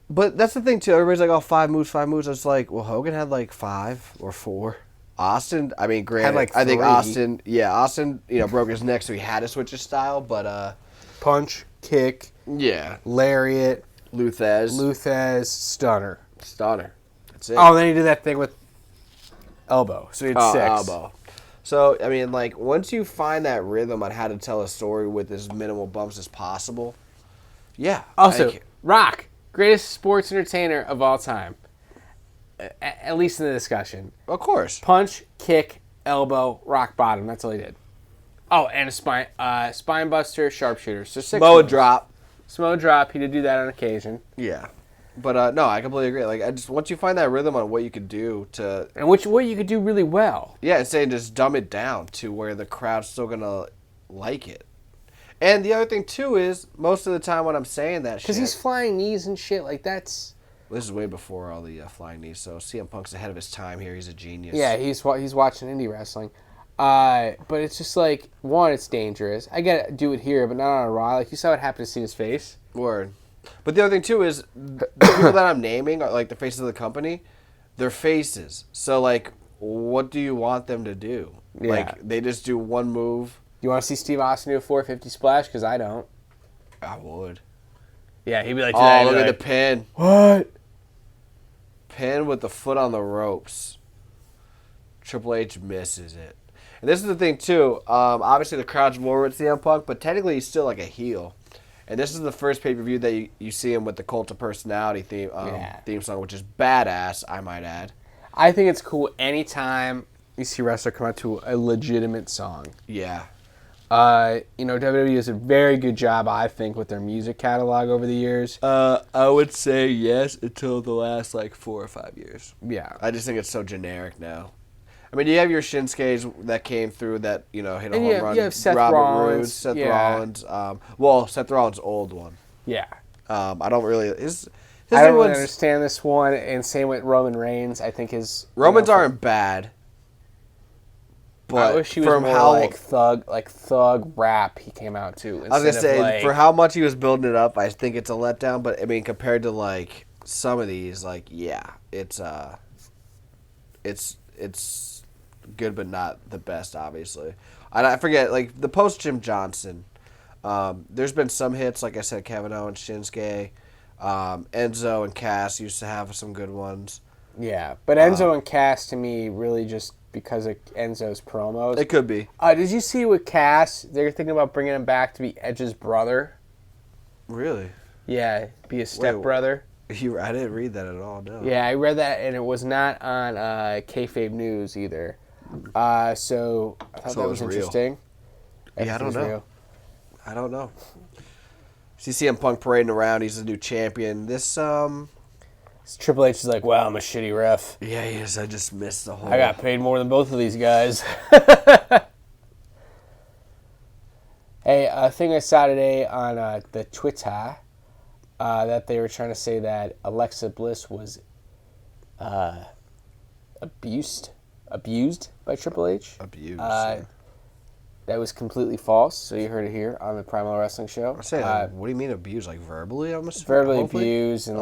But that's the thing, too. Everybody's like, oh, 5 moves, 5 moves. I was like, well, Hogan had like 5 or 4. Austin, I mean, granted, like I think 3. Austin, broke his neck, so he had to switch his style, but, punch, kick, yeah. lariat, Luthez, stunner. That's it. Oh, and then he did that thing with elbow. So he had 6. Elbow. So, I mean, like, once you find that rhythm on how to tell a story with as minimal bumps as possible, yeah. Also, Rock, greatest sports entertainer of all time. At least in the discussion. Of course. Punch, kick, elbow, rock bottom. That's all he did. Oh, and a spine buster, sharpshooter. So 6 Samoa drop. Samoa drop. He did do that on occasion. Yeah. But, no, I completely agree. Like, once you find that rhythm on what you could do to... And what you could do really well. Yeah, instead of just dumb it down to where the crowd's still going to like it. And the other thing, too, is most of the time when I'm saying that shit... Because he's flying knees and shit. Like, that's... This is way before all the flying knees, so CM Punk's ahead of his time here. He's a genius. Yeah, he's watching indie wrestling. But it's just like, one, it's dangerous. I get to do it here, but not on a Raw. Like, you saw what happened to Cena's face. Word. But the other thing, too, is the people that I'm naming are, like, the faces of the company. They're faces. So, like, what do you want them to do? Yeah. Like, they just do one move. You want to see Steve Austin do a 450 splash? Because I don't. I would. Yeah, he'd be like, oh, look at the pin. What? Pin with the foot on the ropes. Triple H misses it. And this is the thing, too. Obviously, the crowd's more with CM Punk, but technically he's still like a heel. And this is the first pay-per-view that you see him with the Cult of Personality theme song, which is badass, I might add. I think it's cool anytime you see a wrestler come out to a legitimate song. Yeah. WWE does a very good job, I think, with their music catalog over the years. I would say yes until the last, 4 or 5 years. Yeah. I just think it's so generic now. I mean, you have your Shinsuke's that came through that, hit a home run. You have Seth Robert Rollins. Roode, Seth Rollins. Seth Rollins' old one. Yeah. I don't really... I don't really understand this one, and same with Roman Reigns. I think his... Romans aren't bad. But I wish he was more thug rap he came out to. I was going to say, for how much he was building it up, I think it's a letdown. But, I mean, compared to, some of these, it's good but not the best, obviously. I forget, the post-Jim Johnson, there's been some hits, like I said, Kevin Owens, Shinsuke, Enzo and Cass used to have some good ones. Yeah, but Enzo and Cass, to me, really just because of Enzo's promos. It could be. Did you see with Cass, they're thinking about bringing him back to be Edge's brother? Really? Yeah, be a stepbrother. I didn't read that at all, no. Yeah, I read that, and it was not on Kayfabe News either. So I thought that was interesting. Yeah, I don't know. See CM Punk parading around. He's the new champion. This Triple H is like, wow, I'm a shitty ref. Yeah, he is. I just missed the whole... I got paid more than both of these guys. Hey, a thing I saw today on the Twitter, that they were trying to say that Alexa Bliss was abused by Triple H. Abused. That was completely false. So you heard it here on the Primal Wrestling Show. I say, what do you mean abused? Like verbally? Verbally abused and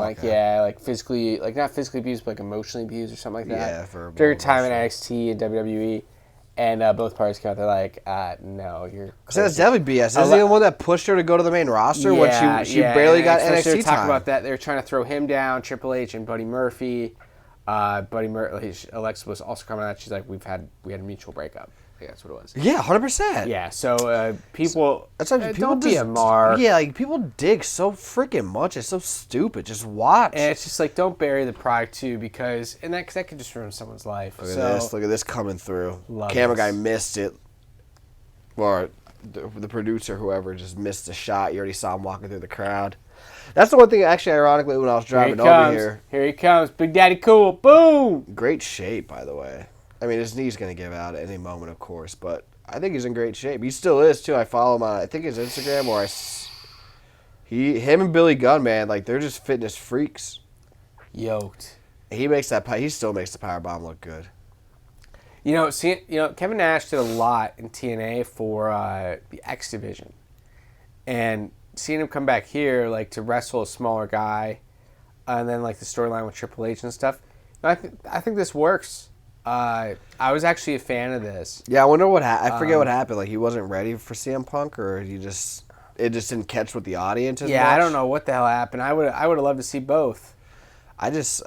physically, not physically abused, but emotionally abused or something like that. Yeah, verbally. During time in NXT and WWE, and both parties come out. They're like, no, you're. So that's definitely BS. Isn't he the one that pushed her to go to the main roster when she barely got NXT they were time? Talking about that, they were trying to throw him down, Triple H and Buddy Murphy. Alexa was also coming out. She's like, we had a mutual breakup. I think that's what it was. Yeah, 100%. Yeah, so people, people don't be a mark. Yeah, people dig so freaking much. It's so stupid. Just watch. And it's just don't bury the product too, because that could just ruin someone's life. Look at this coming through. Love Camera this. guy missed it. Or the producer, whoever, just missed the shot. You already saw him walking through the crowd. That's the one thing, actually, ironically, when I was driving over here. Here he comes. Big Daddy Cool. Boom! Great shape, by the way. I mean, his knee's going to give out at any moment, of course, but I think he's in great shape. He still is, too. I follow him on, I think, his Instagram, or him and Billy Gunn, man, like, they're just fitness freaks. Yoked. He still makes the powerbomb look good. Kevin Nash did a lot in TNA for the X Division. And seeing him come back here, like, to wrestle a smaller guy, and then, like, the storyline with Triple H and stuff, I think this works. I was actually a fan of this. Yeah, I wonder what happened. I forget what happened. Like, he wasn't ready for CM Punk, or it just didn't catch with the audience as much? I don't know what the hell happened. I would have loved to see both. I just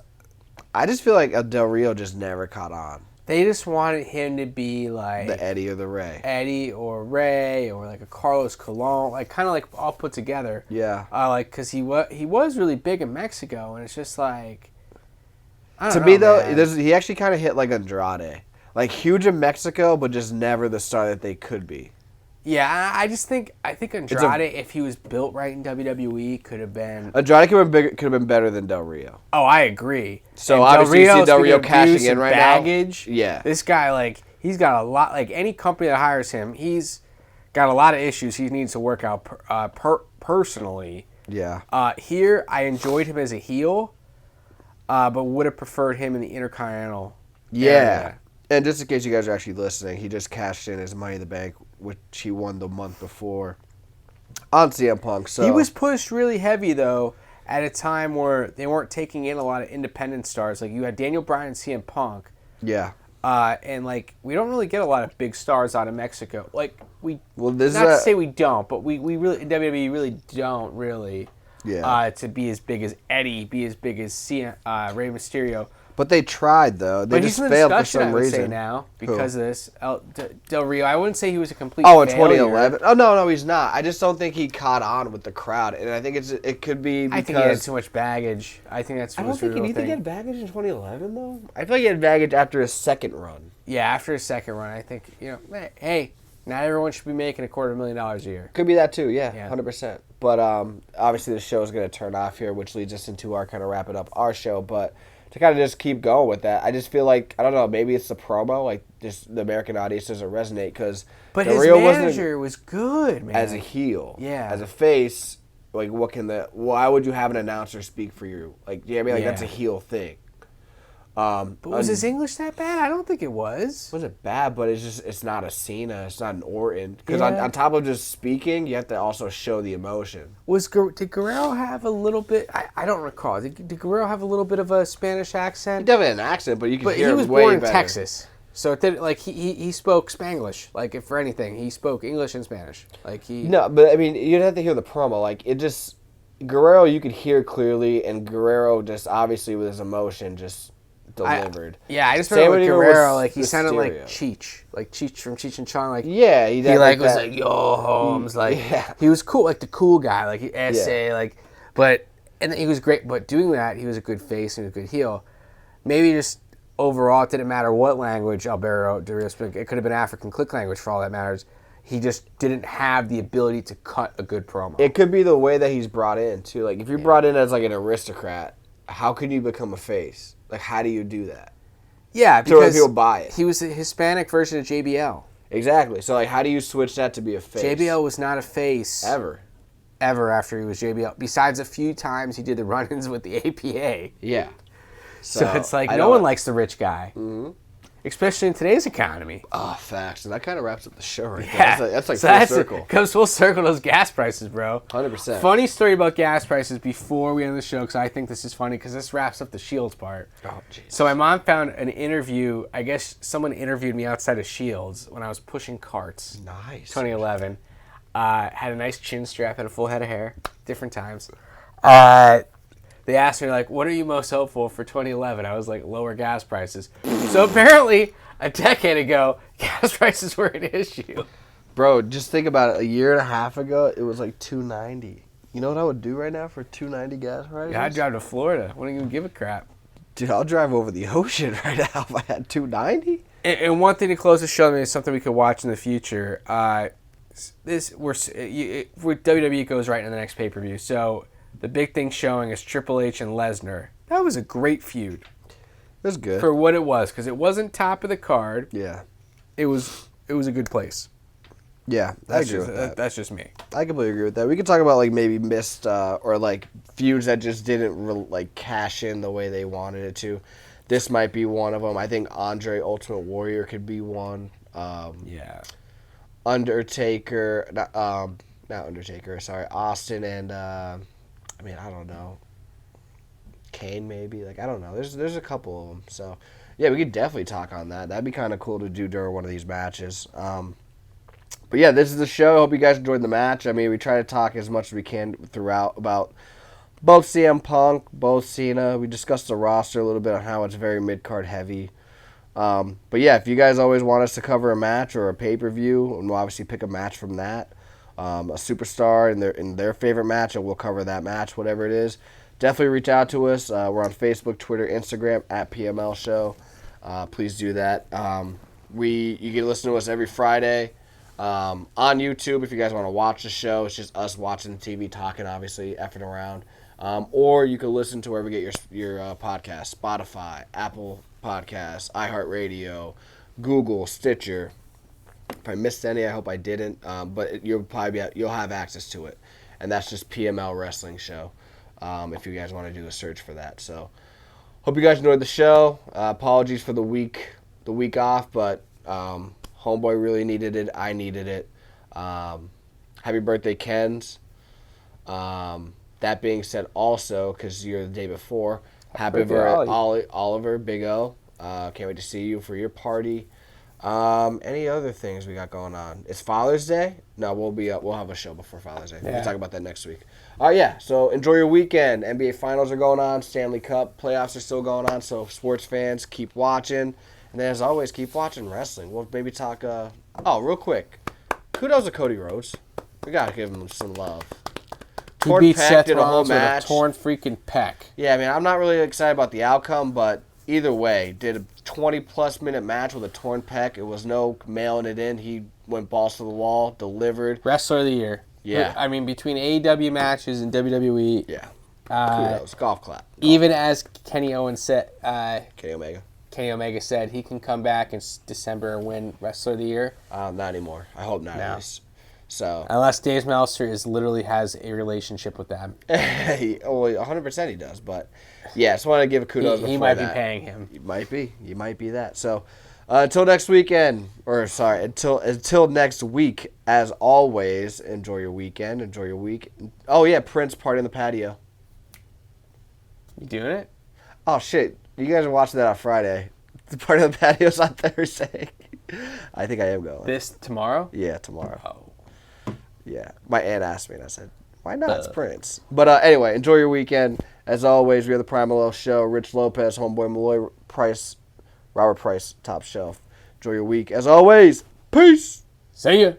feel like Del Rio just never caught on. They just wanted him to be like the Eddie or the Ray. Eddie or Ray or like a Carlos Colon, like kind of like all put together. Yeah. Because he was really big in Mexico, and it's just like, I don't know, to me though, man. he actually kind of hit like Andrade, like huge in Mexico, but just never the star that they could be. Yeah, I think Andrade, if he was built right in WWE, could have been. Andrade could have been better than Del Rio. Oh, I agree. So and obviously you see Del Rio cashing in right baggage. now. Yeah. This guy, like, he's got a lot. Like any company that hires him, he's got a lot of issues he needs to work out personally. Yeah. Here, I enjoyed him as a heel, but would have preferred him in the Intercontinental. Yeah. area. And just in case you guys are actually listening, he just cashed in his Money in the Bank, which he won the month before on CM Punk. So he was pushed really heavy, though, at a time where they weren't taking in a lot of independent stars. Like, you had Daniel Bryan and CM Punk. Yeah. And, like, we don't really get a lot of big stars out of Mexico. Like, not this to say we don't, but we really, in WWE, really don't really. Yeah. To be as big as Eddie, be as big as Rey Mysterio. But they tried, though. They just failed for some I would reason. say now, because of this. Del Rio, I wouldn't say he was a complete Oh, in failure. 2011? Oh, no, he's not. I just don't think he caught on with the crowd. And I think it could be because... I think he had too much baggage. I think that's I what don't think he had baggage in 2011, though. I feel like he had baggage after his second run. Yeah, after his second run, I think, hey, not everyone should be making $250,000 a year. Could be that, too, yeah. 100%. But obviously the show is going to turn off here, which leads us into our kind of wrapping up our show. But to kind of just keep going with that, I just feel like, I don't know, maybe it's the promo, like just the American audience doesn't resonate because But his manager was good, man. As a heel. Yeah. As a face, like why would you have an announcer speak for you? Like, yeah, I mean, like that's a heel thing. But was his English that bad? I don't think it was. It wasn't bad, but it's not a Cena, it's not an Orton. Because on top of just speaking, you have to also show the emotion. Did Guerrero have a little bit? I don't recall. Did Guerrero have a little bit of a Spanish accent? He definitely had an accent, but you can hear it way better. But he was born in Texas, so it did, like he spoke Spanglish. Like if for anything, he spoke English and Spanish. Like he. No, but I mean, you'd have to hear the promo. Like it just Guerrero, you could hear clearly, and Guerrero just obviously with his emotion just. Delivered. I just remember with Guerrero, like he sounded like Cheech from Cheech and Chong. Like he was like yo Holmes, like he was cool, like the cool guy, like he like, but and he was great. But doing that, he was a good face and a good heel. Maybe just overall, it didn't matter what language Alberto Del Rio spoke. It could have been African click language for all that matters. He just didn't have the ability to cut a good promo. It could be the way that he's brought in too. Like if you're brought in as like an aristocrat, how can you become a face? Like, how do you do that? Yeah, because people buy it. He was a Hispanic version of JBL. Exactly. So, like, how do you switch that to be a face? JBL was not a face. Ever after he was JBL. Besides a few times he did the run-ins with the APA. Yeah. So it's like, no one likes the rich guy. Mm-hmm. Especially in today's economy. Oh, facts. And that kind of wraps up the show right there. That's like full circle. Comes full circle, those gas prices, bro. 100%. Funny story about gas prices before we end the show, because I think this is funny, because this wraps up the Shields part. Oh, jeez. So my mom found an interview. I guess someone interviewed me outside of Shields when I was pushing carts. Nice. 2011. Had a nice chin strap, had a full head of hair. Different times. They asked me, like, what are you most hopeful for 2011? I was like, lower gas prices. So apparently, a decade ago, gas prices were an issue. Bro, just think about it. A year and a half ago, it was like $2.90. You know what I would do right now for $2.90 gas prices? Yeah, I'd drive to Florida. Wouldn't even give a crap. Dude, I'll drive over the ocean right now if I had $2.90. And one thing to close the show, I mean, is something we could watch in the future. where WWE goes right into the next pay-per-view. So the big thing showing is Triple H and Lesnar. That was a great feud. It was good for what it was, because it wasn't top of the card. Yeah, it was a good place. Yeah, I agree with that. That's just me. I completely agree with that. We could talk about like maybe missed or like feuds that just didn't like cash in the way they wanted it to. This might be one of them. I think Andre Ultimate Warrior could be one. Yeah. Undertaker, not Undertaker. Sorry, Austin and I don't know. Kane maybe. Like I don't know. There's a couple of them. So yeah, we could definitely talk on that. That'd be kind of cool to do during one of these matches. But yeah, this is the show. Hope you guys enjoyed the match. I mean, we try to talk as much as we can throughout about both CM Punk, both Cena. We discussed the roster a little bit on how it's very mid-card heavy. But yeah, if you guys always want us to cover a match or a pay-per-view, and we'll obviously pick a match from that, a superstar in their favorite match, and we'll cover that match, whatever it is. Definitely reach out to us. We're on Facebook, Twitter, Instagram, at PML Show. Please do that. You can listen to us every Friday. On YouTube, if you guys want to watch the show, it's just us watching the TV, talking, obviously, effing around. Or you can listen to wherever you get your podcast: Spotify, Apple Podcasts, iHeartRadio, Google, Stitcher. If I missed any, I hope I didn't. But you'll have access to it, and that's just PML Wrestling Show. If you guys want to do a search for that. So, hope you guys enjoyed the show. Apologies for the week off, but. Homeboy really needed it. I needed it. Happy birthday, Kens. That being said, also, because you're the day before, happy birthday, Oliver, Big O. Can't wait to see you for your party. Any other things we got going on? It's Father's Day? No, we'll have a show before Father's Day. Yeah. We'll talk about that next week. Yeah, so enjoy your weekend. NBA Finals are going on. Stanley Cup playoffs are still going on, so sports fans, keep watching. And then, as always, keep watching wrestling. We'll maybe talk... real quick. Kudos to Cody Rhodes. We got to give him some love. He beat Seth Rollins with a torn freaking pec. Yeah, I mean, I'm not really excited about the outcome, but either way, did a 20-plus minute match with a torn pec. It was no mailing it in. He went balls to the wall, delivered. Wrestler of the year. Yeah. I mean, between AEW matches and WWE... Yeah. Kudos. Golf clap. Even as Kenny Owens said... Kenny Omega said he can come back in December and win Wrestler of the Year. Not anymore. I hope not. At least. So unless Dave Meltzer literally has a relationship with them. 100% he does. But yeah, just want to give a kudos. He might be paying him. You might be. You might be that. So until next weekend, until next week, as always, enjoy your weekend. Enjoy your week. Oh yeah, Prince party in the patio. You doing it? Oh shit. You guys are watching that on Friday. The part of the patio's on Thursday. I think I am going. This tomorrow? Yeah, tomorrow. Oh. Yeah. My aunt asked me, and I said, why not? It's Prince. But anyway, enjoy your weekend. As always, we are the PML Show. Rich Lopez, Homeboy Malloy, Price, Robert Price, Top Shelf. Enjoy your week. As always, peace. See ya.